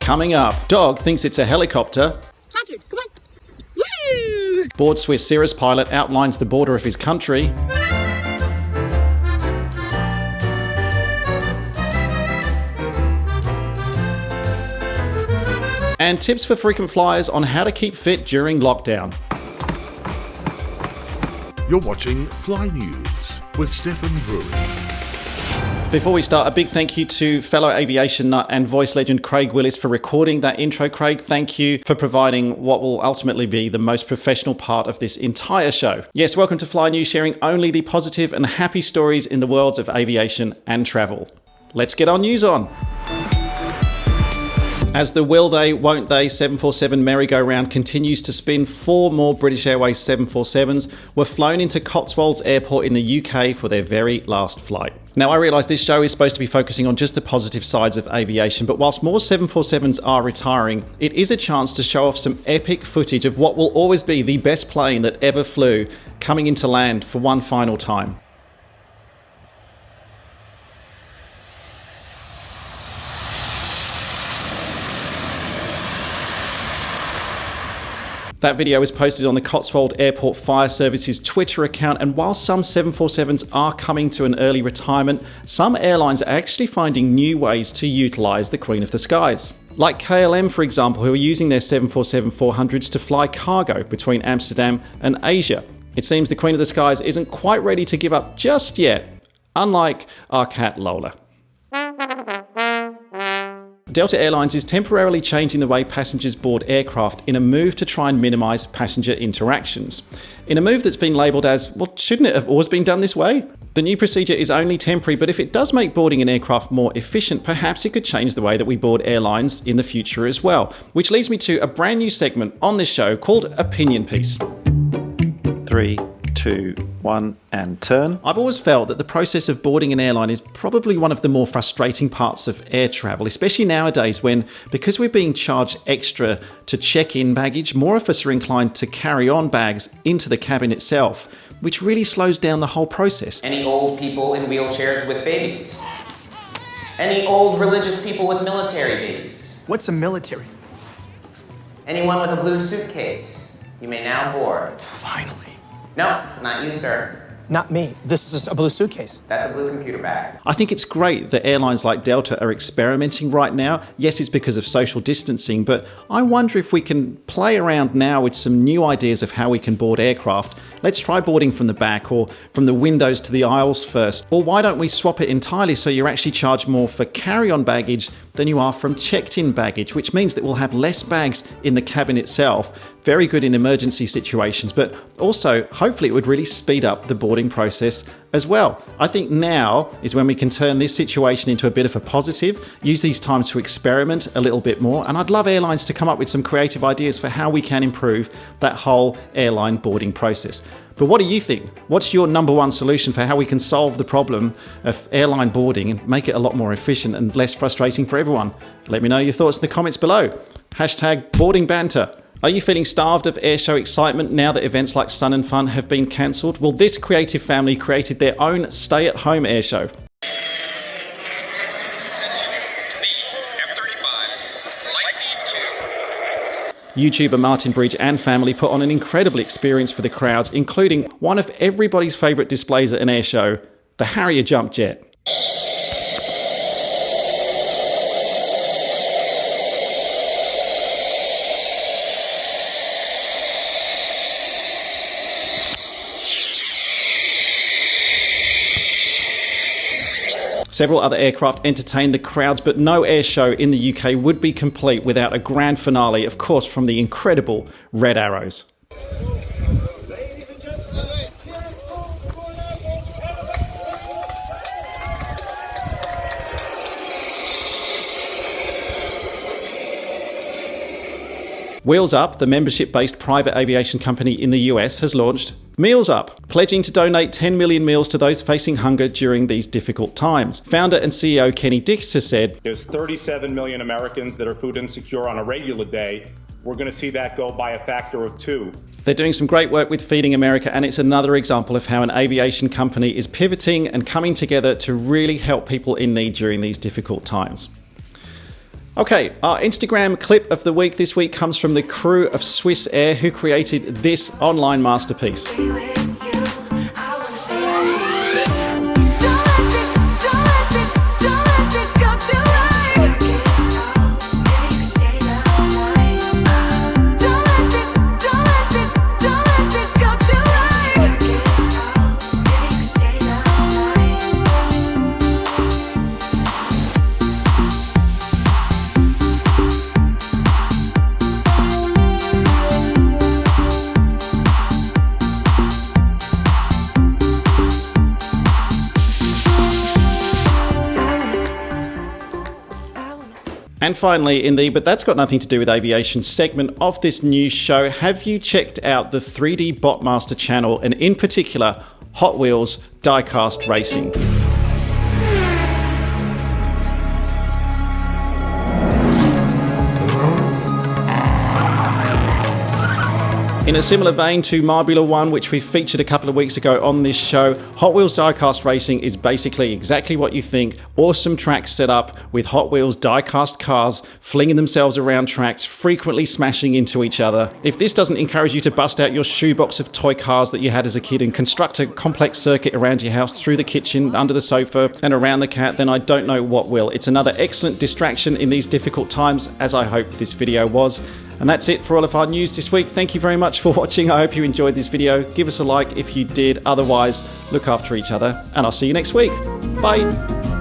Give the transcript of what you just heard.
Coming up, dog thinks it's a helicopter. Patrick, come on. Woo! Bored Swissair pilot outlines the border of his country. And tips for frequent flyers on how to keep fit during lockdown. You're watching Fly News with Stephen Drury. Before we start, a big thank you to fellow aviation nut and voice legend Craig Willis for recording that intro. Craig, thank you for providing what will ultimately be the most professional part of this entire show. Yes, welcome to Fly News, sharing only the positive and happy stories in the worlds of aviation and travel. Let's get our news on. As the will they, won't they 747 merry-go-round continues to spin, 4 more British Airways 747s were flown into Cotswolds Airport in the UK for their very last flight. Now, I realise this show is supposed to be focusing on just the positive sides of aviation, but whilst more 747s are retiring, it is a chance to show off some epic footage of what will always be the best plane that ever flew coming into land for one final time. That video was posted on the Cotswold Airport Fire Service's Twitter account, and while some 747s are coming to an early retirement, some airlines are actually finding new ways to utilise the Queen of the Skies. Like KLM, for example, who are using their 747-400s to fly cargo between Amsterdam and Asia. It seems the Queen of the Skies isn't quite ready to give up just yet, unlike our cat Lola. Delta Airlines is temporarily changing the way passengers board aircraft in a move to try and minimise passenger interactions. In a move that's been labelled as, well, shouldn't it have always been done this way? The new procedure is only temporary, but if it does make boarding an aircraft more efficient, perhaps it could change the way that we board airlines in the future as well. Which leads me to a brand new segment on this show called Opinion Piece. 3, 2, 1, and turn. I've always felt that the process of boarding an airline is probably one of the more frustrating parts of air travel, especially nowadays when, because we're being charged extra to check in baggage, more of us are inclined to carry on bags into the cabin itself, which really slows down the whole process. Any old people in wheelchairs with babies? Any old religious people with military babies? What's a military? Anyone with a blue suitcase? You may now board. Finally. No, not you, sir. Not me. This is a blue suitcase. That's a blue computer bag. I think it's great that airlines like Delta are experimenting right now. Yes, it's because of social distancing, but I wonder if we can play around now with some new ideas of how we can board aircraft. Let's try boarding from the back or from the windows to the aisles first. Or why don't we swap it entirely so you're actually charged more for carry-on baggage than you are from checked-in baggage, which means that we'll have less bags in the cabin itself. Very good in emergency situations, but also hopefully it would really speed up the boarding process as well. I think now is when we can turn this situation into a bit of a positive, use these times to experiment a little bit more, and I'd love airlines to come up with some creative ideas for how we can improve that whole airline boarding process. But what do you think? What's your number one solution for how we can solve the problem of airline boarding and make it a lot more efficient and less frustrating for everyone? Let me know your thoughts in the comments below. Hashtag boarding banter. Are you feeling starved of airshow excitement now that events like Sun and Fun have been cancelled? Well, this creative family created their own stay-at-home airshow. YouTuber Martin Bridge and family put on an incredible experience for the crowds, including one of everybody's favourite displays at an airshow, the Harrier jump jet. Several other aircraft entertained the crowds, but no air show in the UK would be complete without a grand finale, of course, from the incredible Red Arrows. Wheels Up, the membership-based private aviation company in the US, has launched Meals Up, pledging to donate 10 million meals to those facing hunger during these difficult times. Founder and CEO Kenny Dix has said, "There's 37 million Americans that are food insecure on a regular day. We're going to see that go by a factor of 2. They're doing some great work with Feeding America, and it's another example of how an aviation company is pivoting and coming together to really help people in need during these difficult times. Okay, our Instagram clip of the week this week comes from the crew of Swissair, who created this online masterpiece. And finally, in the But That's Got Nothing to Do with Aviation segment of this news show, have you checked out the 3D Botmaster channel, and in particular, Hot Wheels Diecast Racing? In a similar vein to Marbula 1, which we featured a couple of weeks ago on this show, Hot Wheels Diecast Racing is basically exactly what you think. Awesome tracks set up with Hot Wheels diecast cars flinging themselves around tracks, frequently smashing into each other. If this doesn't encourage you to bust out your shoebox of toy cars that you had as a kid and construct a complex circuit around your house, through the kitchen, under the sofa, and around the cat, then I don't know what will. It's another excellent distraction in these difficult times, as I hope this video was. And that's it for all of our news this week. Thank you very much for watching. I hope you enjoyed this video. Give us a like if you did. Otherwise, look after each other, and I'll see you next week. Bye.